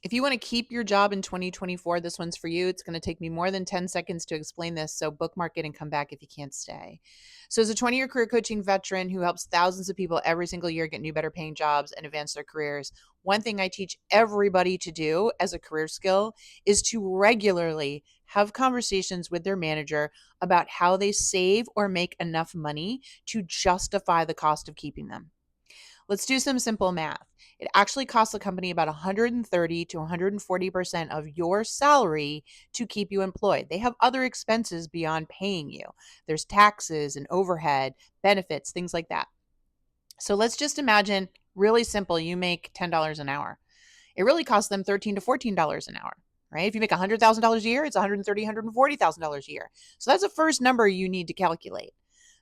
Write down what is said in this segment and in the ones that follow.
If you want to keep your job in 2024, this one's for you. It's going to take me more than 10 seconds to explain this, so bookmark it and come back if you can't stay. So, as a 20-year career coaching veteran who helps thousands of people every single year get new, better paying jobs and advance their careers, one thing I teach everybody to do as a career skill is to regularly have conversations with their manager about how they save or make enough money to justify the cost of keeping them. Let's do some simple math. It actually costs the company about 130 to 140% of your salary to keep you employed. They have other expenses beyond paying you. There's taxes and overhead, benefits, things like that. So let's just imagine really simple, you make $10 an hour. It really costs them $13 to $14 an hour, right? If you make $100,000 a year, it's $130,000, $140,000 a year. So that's the first number you need to calculate.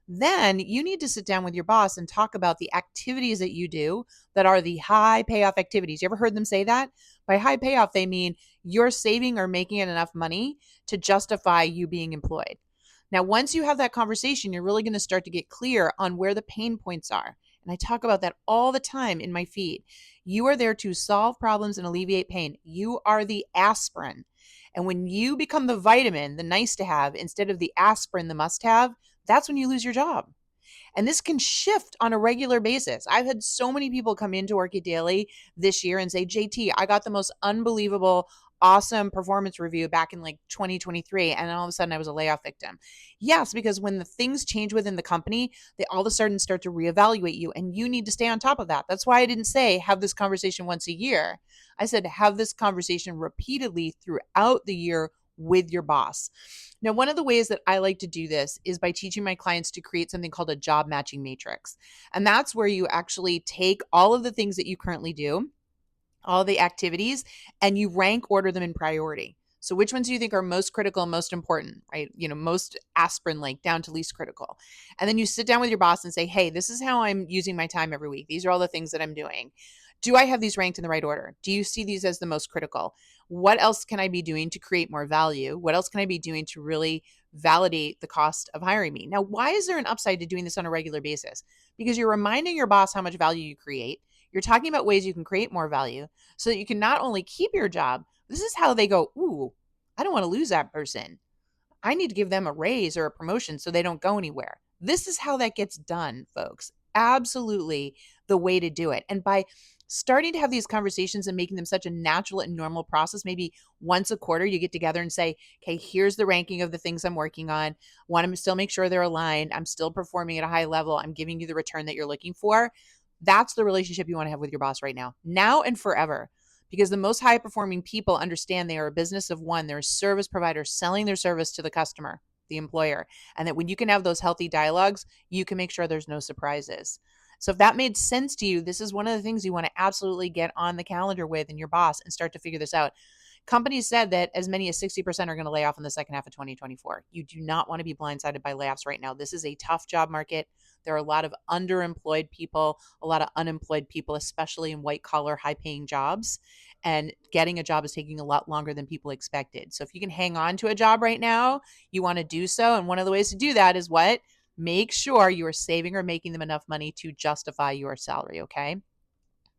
Then you need to sit down with your boss and talk about the activities that you do that are the high payoff activities. You ever heard them say that? By high payoff, they mean you're saving or making enough money to justify you being employed. Now, once you have that conversation, you're really going to start to get clear on where the pain points are. And I talk about that all the time in my feed. You are there to solve problems and alleviate pain. You are the aspirin. And when you become the vitamin, the nice to have, instead of the aspirin, the must have, that's when you lose your job. And this can shift on a regular basis. I've had so many people come into Work It Daily this year and say, JT, I got the most unbelievable, awesome performance review back in like 2023. And then all of a sudden I was a layoff victim. Yes, because when the things change within the company, they all of a sudden start to reevaluate you and you need to stay on top of that. That's why I didn't say have this conversation once a year. I said have this conversation repeatedly throughout the year with your boss. Now, one of the ways that I like to do this is by teaching my clients to create something called a job matching matrix. And that's where you actually take all of the things that you currently do, all the activities, and you rank order them in priority. So which ones do you think are most critical, most important, right? Most aspirin like down to least critical. And then you sit down with your boss and say, hey, this is how I'm using my time every week. These are all the things that I'm doing. Do I have these ranked in the right order? Do you see these as the most critical? What else can I be doing to create more value? What else can I be doing to really validate the cost of hiring me? Now, why is there an upside to doing this on a regular basis? Because you're reminding your boss how much value you create. You're talking about ways you can create more value so that you can not only keep your job, this is how they go, ooh, I don't want to lose that person. I need to give them a raise or a promotion so they don't go anywhere. This is how that gets done, folks. Absolutely the way to do it. And by starting to have these conversations and making them such a natural and normal process, maybe once a quarter you get together and say, okay, here's the ranking of the things I'm working on. Want to still make sure they're aligned. I'm still performing at a high level. I'm giving you the return that you're looking for. That's the relationship you want to have with your boss right now and forever. Because the most high performing people understand they are a business of one. They're a service provider selling their service to the customer, the employer. And that when you can have those healthy dialogues, you can make sure there's no surprises. So if that made sense to you, this is one of the things you want to absolutely get on the calendar with and your boss and start to figure this out. Companies said that as many as 60% are going to lay off in the second half of 2024. You do not want to be blindsided by layoffs right now. This is a tough job market. There are a lot of underemployed people, a lot of unemployed people, especially in white collar, high paying jobs. And getting a job is taking a lot longer than people expected. So if you can hang on to a job right now, you want to do so. And one of the ways to do that is what? Make sure you are saving or making them enough money to justify your salary, okay?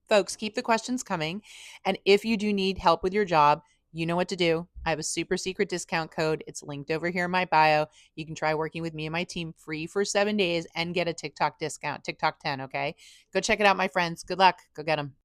Folks, keep the questions coming. And if you do need help with your job, you know what to do. I have a super secret discount code. It's linked over here in my bio. You can try working with me and my team free for 7 days and get a TikTok discount, TikTok 10, okay? Go check it out, my friends. Good luck. Go get them.